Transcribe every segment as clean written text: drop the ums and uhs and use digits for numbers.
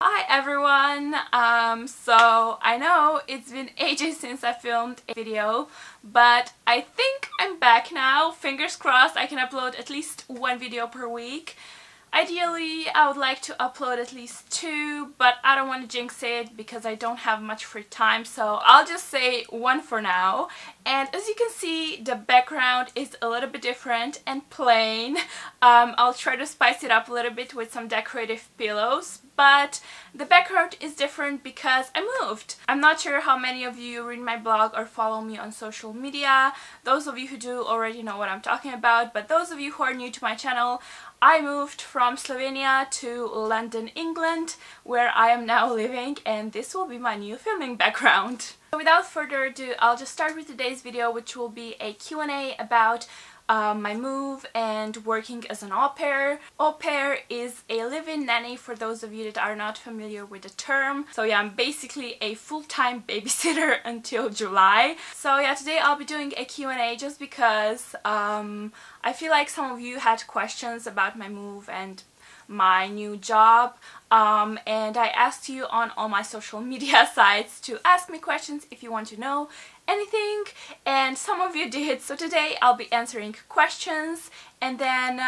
Hi everyone! So I know it's been ages since I filmed a video, but I think I'm back now. Fingers crossed I can upload at least one video per week. Ideally, I would like to upload at least two, but I don't want to jinx it because I don't have much free time, so I'll just say one for now. And as you can see, the background is a little bit different and plain. I'll try to spice it up a little bit with some decorative pillows, but the background is different because I moved. I'm not sure how many of you read my blog or follow me on social media. Those of you who do already know what I'm talking about, but those of you who are new to my channel, I moved from Slovenia to London, England, where I am now living, and this will be my new filming background. So without further ado, I'll just start with today's video, which will be a Q&A about my move and working as an au pair. Au pair is a live-in nanny for those of you that are not familiar with the term. So yeah, I'm basically a full-time babysitter until July. So yeah, today I'll be doing a Q&A just because I feel like some of you had questions about my move and my new job, and I asked you on all my social media sites to ask me questions if you want to know anything, and some of you did. So today I'll be answering questions, and then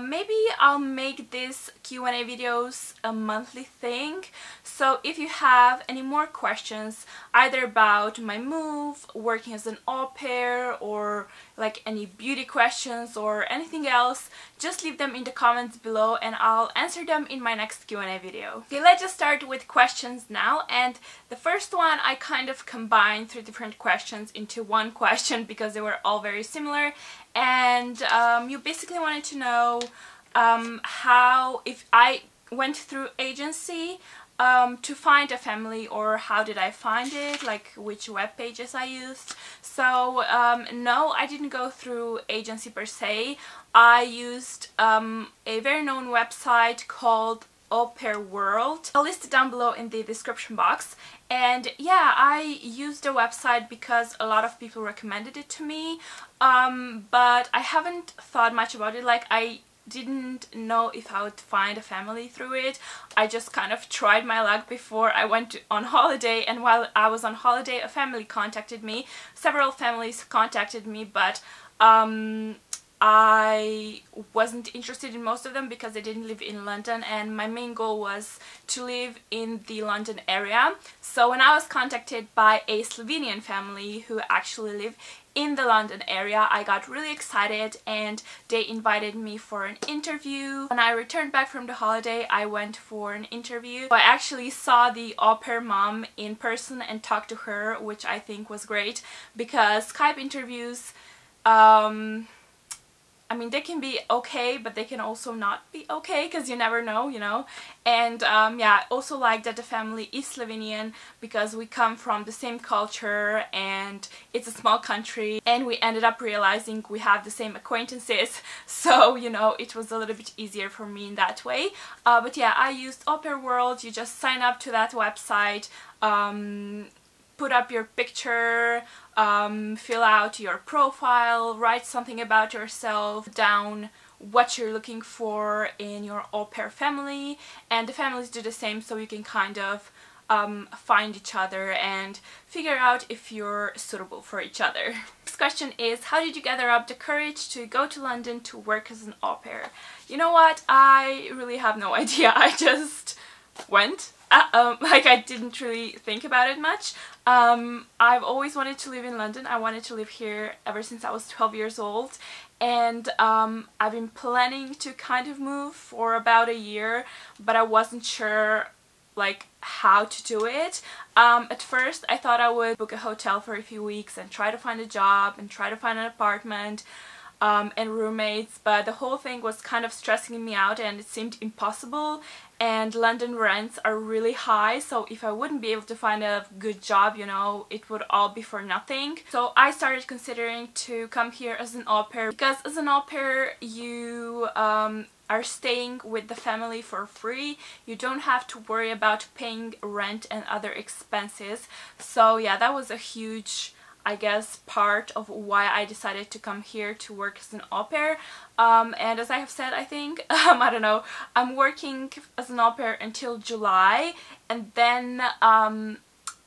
maybe I'll make these Q&A videos a monthly thing. So if you have any more questions either about my move, working as an au pair, or like any beauty questions or anything else, just leave them in the comments below and I'll answer them in my next Q&A video. Okay, let's just start with questions now, and the first one I kind of combined 3 different questions into one question because they were all very similar, and you basically wanted to know if I went through agency to find a family, or how did I find it, like which web pages I used. So no, I didn't go through agency per se. I used a very known website called Au Pair World. I'll list it down below in the description box. And yeah, I used the website because a lot of people recommended it to me, but I haven't thought much about it. Like, I didn't know if I would find a family through it. I just kind of tried my luck before I went on holiday, and while I was on holiday a family contacted me. Several families contacted me, but I wasn't interested in most of them because they didn't live in London, and my main goal was to live in the London area. So when I was contacted by a Slovenian family who actually live in the London area, I got really excited and they invited me for an interview. When I returned back from the holiday, I went for an interview. I actually saw the au pair mom in person and talked to her, which I think was great because Skype interviews, I mean, they can be okay, but they can also not be okay because you never know, you know. And yeah, I also like that the family is Slovenian because we come from the same culture and it's a small country, and we ended up realizing we have the same acquaintances, so you know, it was a little bit easier for me in that way. But yeah, I used Au Pair World. You just sign up to that website, put up your picture, fill out your profile, write something about yourself, down what you're looking for in your au pair family, and the families do the same, so you can kind of find each other and figure out if you're suitable for each other. Next question is, how did you gather up the courage to go to London to work as an au pair? You know what, I really have no idea. I just went. Like, I didn't really think about it much. I've always wanted to live in London. I wanted to live here ever since I was 12 years old, and I've been planning to kind of move for about a year, but I wasn't sure like how to do it. At first I thought I would book a hotel for a few weeks and try to find a job and try to find an apartment and roommates, but the whole thing was kind of stressing me out and it seemed impossible, and London rents are really high, so if I wouldn't be able to find a good job, you know, it would all be for nothing. So I started considering to come here as an au pair, because as an au pair you are staying with the family for free. You don't have to worry about paying rent and other expenses. So yeah, that was a huge I guess, part of why I decided to come here to work as an au pair. And as I have said, I think, I don't know, I'm working as an au pair until July, and then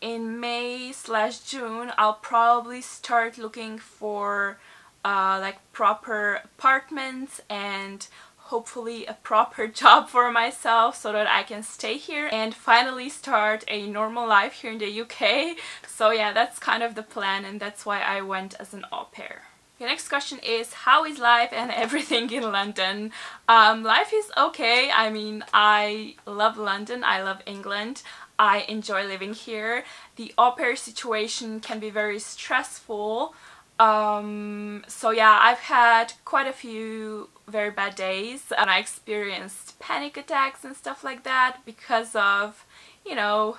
in May/June I'll probably start looking for like proper apartments and hopefully a proper job for myself so that I can stay here and finally start a normal life here in the UK. So yeah, that's kind of the plan, and that's why I went as an au pair. The next question is, how is life and everything in London? Life is okay. I mean, I love London, I love England. I enjoy living here. The au pair situation can be very stressful. So yeah, I've had quite a few very bad days, and I experienced panic attacks and stuff like that because of, you know,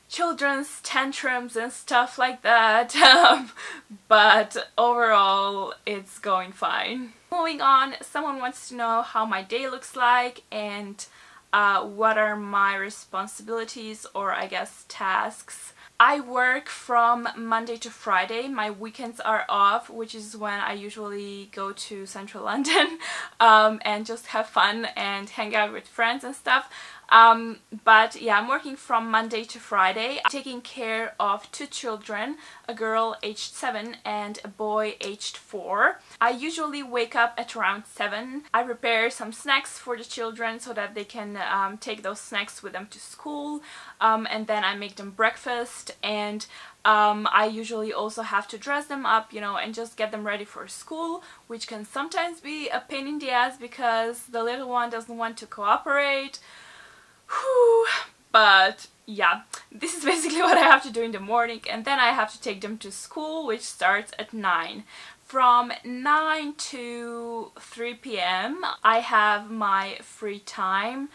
children's tantrums and stuff like that. But overall it's going fine. Moving on, someone wants to know how my day looks like and what are my responsibilities, or I guess tasks. I work from Monday to Friday. My weekends are off, which is when I usually go to central London and just have fun and hang out with friends and stuff. But yeah, I'm working from Monday to Friday. I'm taking care of 2 children, a girl aged 7 and a boy aged 4. I usually wake up at around 7. I prepare some snacks for the children so that they can take those snacks with them to school, and then I make them breakfast, and I usually also have to dress them up, you know, and just get them ready for school, which can sometimes be a pain in the ass because the little one doesn't want to cooperate. Whew. But yeah, this is basically what I have to do in the morning, and then I have to take them to school, which starts at 9. From 9 to 3 p.m. I have my free time,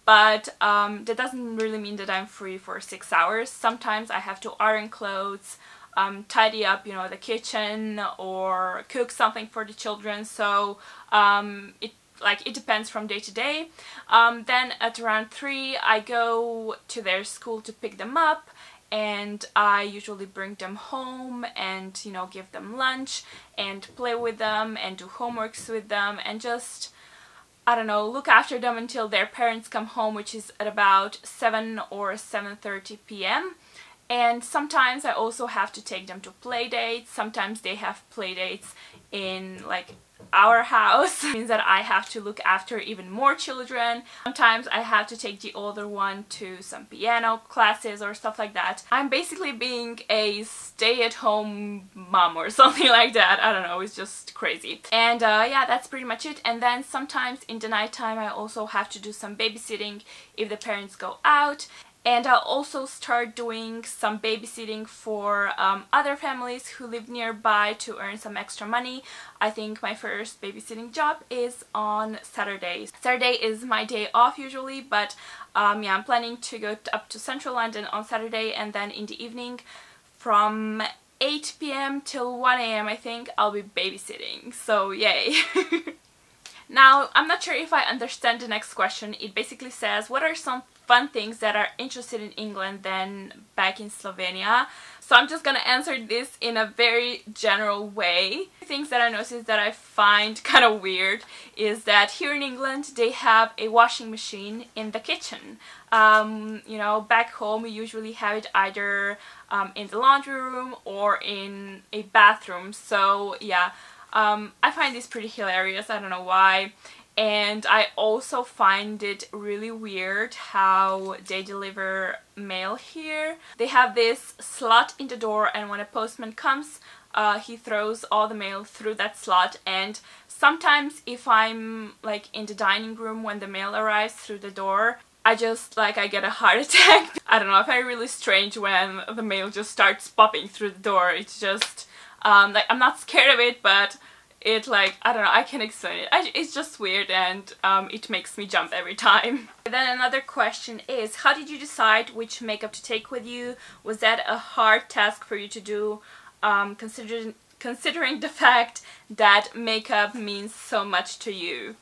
but that doesn't really mean that I'm free for 6 hours. Sometimes I have to iron clothes, tidy up, you know, the kitchen, or cook something for the children, so it depends from day to day. Then at around 3 I go to their school to pick them up, and I usually bring them home and, you know, give them lunch and play with them and do homeworks with them and just, I don't know, look after them until their parents come home, which is at about 7 or 7:30 p.m. And sometimes I also have to take them to play dates. Sometimes they have play dates in like our house. It means that I have to look after even more children. Sometimes I have to take the older one to some piano classes or stuff like that. I'm basically being a stay-at-home mom or something like that. I don't know, it's just crazy. And yeah, that's pretty much it. And then sometimes in the nighttime I also have to do some babysitting if the parents go out. And I'll also start doing some babysitting for other families who live nearby to earn some extra money. I think my first babysitting job is on Saturdays. Saturday is my day off usually, but yeah, I'm planning to go up to central London on Saturday, and then in the evening from 8 p.m. till 1 a.m. I think I'll be babysitting, so yay. Now, I'm not sure if I understand the next question. It basically says, what are some fun things that are interested in England than back in Slovenia? So I'm just gonna answer this in a very general way. Things that I noticed that I find kind of weird is that here in England they have a washing machine in the kitchen. You know, back home we usually have it either in the laundry room or in a bathroom. So yeah, I find this pretty hilarious, I don't know why. And I also find it really weird how they deliver mail here. They have this slot in the door, and when a postman comes, he throws all the mail through that slot. And sometimes if I'm like in the dining room when the mail arrives through the door, I get a heart attack. I don't know, I find it really strange when the mail just starts popping through the door. It's just, like, I'm not scared of it, but it, like, I don't know, I can't explain it. It's just weird, and it makes me jump every time. Then another question is, how did you decide which makeup to take with you? Was that a hard task for you to do, considering the fact that makeup means so much to you?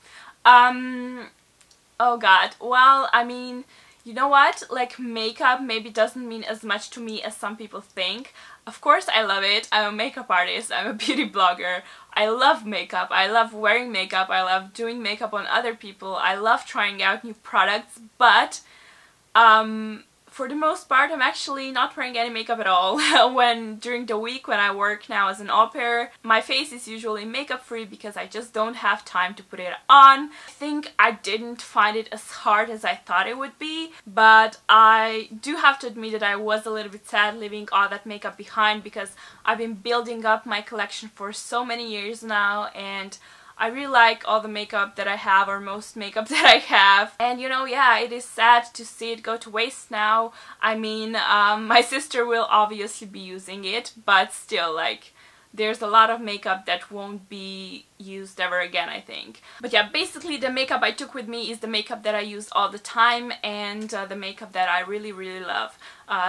Oh god, well, I mean, you know what, like makeup maybe doesn't mean as much to me as some people think. Of course I love it, I'm a makeup artist, I'm a beauty blogger, I love makeup, I love wearing makeup, I love doing makeup on other people, I love trying out new products, but for the most part I'm actually not wearing any makeup at all. During the week when I work now as an au pair, my face is usually makeup free because I just don't have time to put it on. I think I didn't find it as hard as I thought it would be, but I do have to admit that I was a little bit sad leaving all that makeup behind because I've been building up my collection for so many years now, and I really like all the makeup that I have, or most makeup that I have. And you know, yeah, it is sad to see it go to waste now. I mean, my sister will obviously be using it, but still, like, there's a lot of makeup that won't be used ever again, I think. But yeah, basically the makeup I took with me is the makeup that I use all the time, and the makeup that I really love.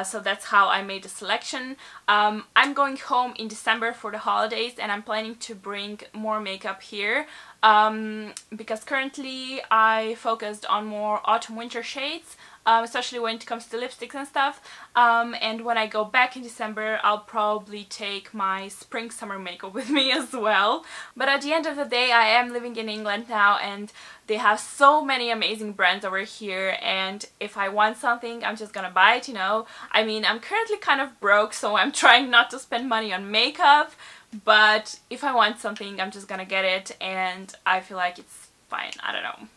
So that's how I made the selection. I'm going home in December for the holidays, and I'm planning to bring more makeup here because currently I focused on more autumn-winter shades, especially when it comes to lipsticks and stuff. And when I go back in December, I'll probably take my spring-summer makeup with me as well. But at the end of the day, I am living in England now, and they have so many amazing brands over here, and if I want something, I'm just gonna buy it, you know. I mean, I'm currently kind of broke, so I'm trying not to spend money on makeup, but if I want something, I'm just gonna get it, and I feel like it's fine. I don't know.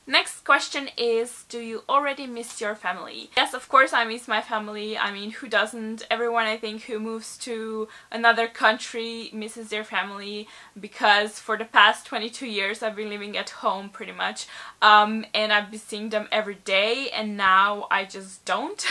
Next question is, do you already miss your family? Yes, of course I miss my family. I mean, who doesn't? Everyone, I think, who moves to another country misses their family, because for the past 22 years I've been living at home pretty much, and I've been seeing them every day, and now I just don't.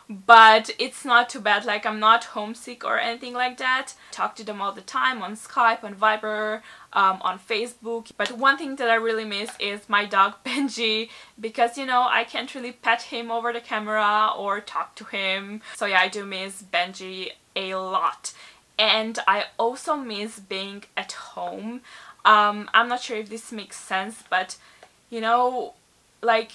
But it's not too bad, like I'm not homesick or anything like that. I talk to them all the time on Skype, on Viber, on Facebook. But one thing that I really miss is my dog Benji, because, you know, I can't really pet him over the camera or talk to him. So yeah, I do miss Benji a lot. And I also miss being at home. I'm not sure if this makes sense, but you know, like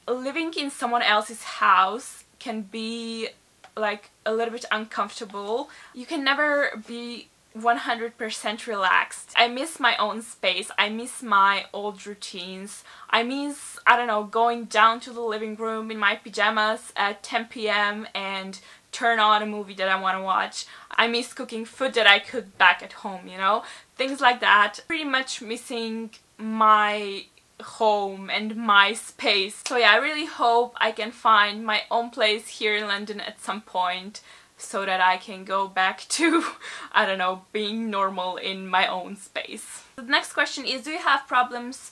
living in someone else's house can be like a little bit uncomfortable. You can never be 100% relaxed. I miss my own space. I miss my old routines. I miss, I don't know, going down to the living room in my pajamas at 10 p.m. and turn on a movie that I want to watch. I miss cooking food that I cooked back at home, you know? Things like that. Pretty much missing my home and my space. So yeah, I really hope I can find my own place here in London at some point, so that I can go back to, I don't know, being normal in my own space. The next question is, do you have problems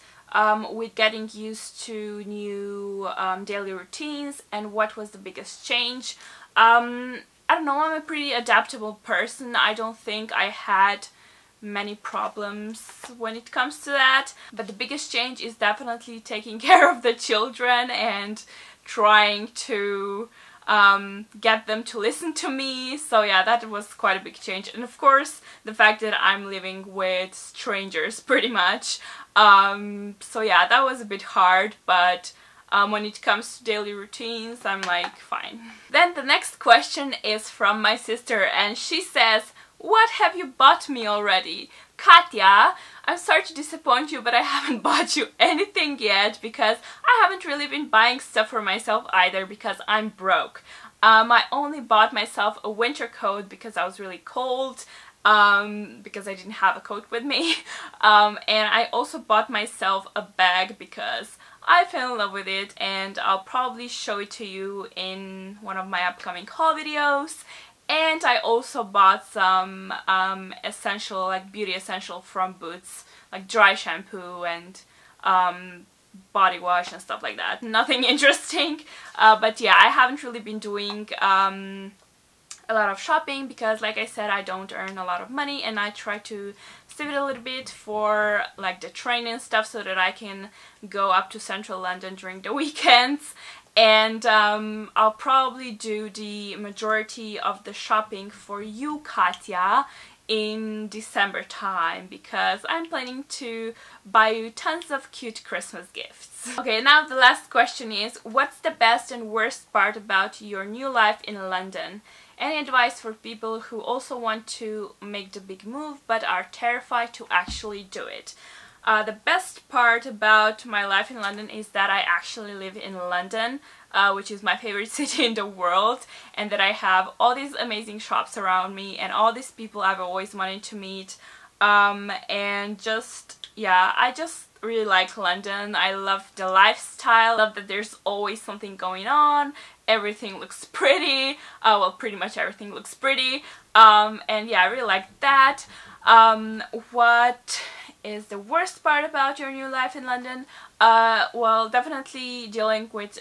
with getting used to new daily routines, and what was the biggest change? I don't know, I'm a pretty adaptable person. I don't think I had many problems when it comes to that, but the biggest change is definitely taking care of the children and trying to get them to listen to me. So yeah, that was quite a big change. And of course the fact that I'm living with strangers pretty much. So yeah, that was a bit hard, but when it comes to daily routines, I'm like fine. Then the next question is from my sister, and she says, what have you bought me already? Katya, I'm sorry to disappoint you, but I haven't bought you anything yet, because I haven't really been buying stuff for myself either, because I'm broke. I only bought myself a winter coat because I was really cold, because I didn't have a coat with me. And I also bought myself a bag because I fell in love with it, and I'll probably show it to you in one of my upcoming haul videos. And I also bought some essential, like beauty essential from Boots, like dry shampoo and body wash and stuff like that. Nothing interesting, but yeah, I haven't really been doing a lot of shopping because, like I said, I don't earn a lot of money, and I try to save it a little bit for like the train and stuff, so that I can go up to central London during the weekends. And I'll probably do the majority of the shopping for you, Katya, in December time, because I'm planning to buy you tons of cute Christmas gifts. this. Okay, now the last question is, what's the best and worst part about your new life in London? Any advice for people who also want to make the big move but are terrified to actually do it? The best part about my life in London is that I actually live in London, which is my favorite city in the world, and that I have all these amazing shops around me and all these people I've always wanted to meet, and just, yeah, I just really like London. I love the lifestyle, I love that there's always something going on, everything looks pretty, well, pretty much everything looks pretty, and yeah, I really like that. What is the worst part about your new life in London? Well, definitely dealing with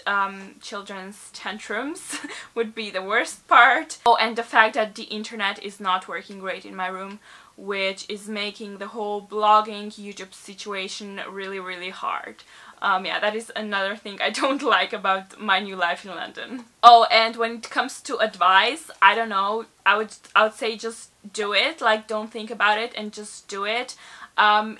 children's tantrums would be the worst part. Oh, and the fact that the internet is not working great in my room, which is making the whole blogging YouTube situation really hard. Yeah, that is another thing I don't like about my new life in London. Oh, and when it comes to advice, I don't know, I would say just do it. Like, don't think about it and just do it.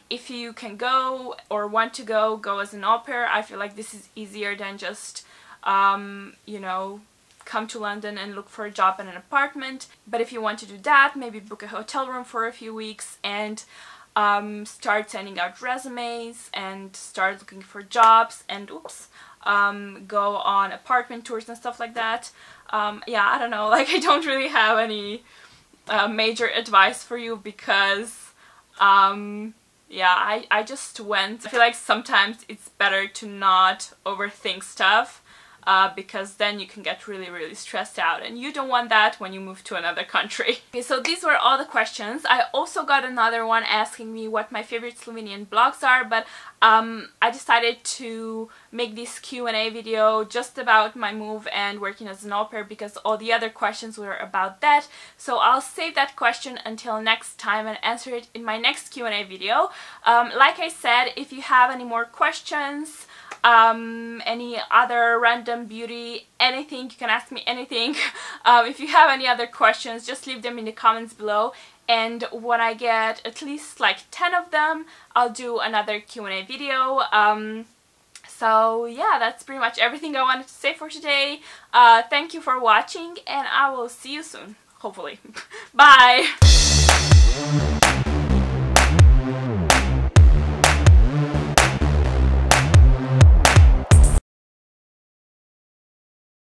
If you can go or want to go as an au pair. I feel like this is easier than just, you know, come to London and look for a job and an apartment. But if you want to do that, maybe book a hotel room for a few weeks and start sending out resumes and start looking for jobs and go on apartment tours and stuff like that. Yeah, I don't know, like, I don't really have any major advice for you because yeah, I just went. I feel like sometimes it's better to not overthink stuff, because then you can get really stressed out, and you don't want that when you move to another country. Okay, so these were all the questions. I also got another one asking me what my favorite Slovenian blogs are, but I decided to make this Q&A video just about my move and working as an au pair because all the other questions were about that. So I'll save that question until next time and answer it in my next Q&A video. Like I said, if you have any more questions, any other random beauty, anything, you can ask me anything. If you have any other questions, just leave them in the comments below, and when I get at least like 10 of them, I'll do another Q&A video. So yeah, that's pretty much everything I wanted to say for today. Thank you for watching, and I will see you soon, hopefully. Bye!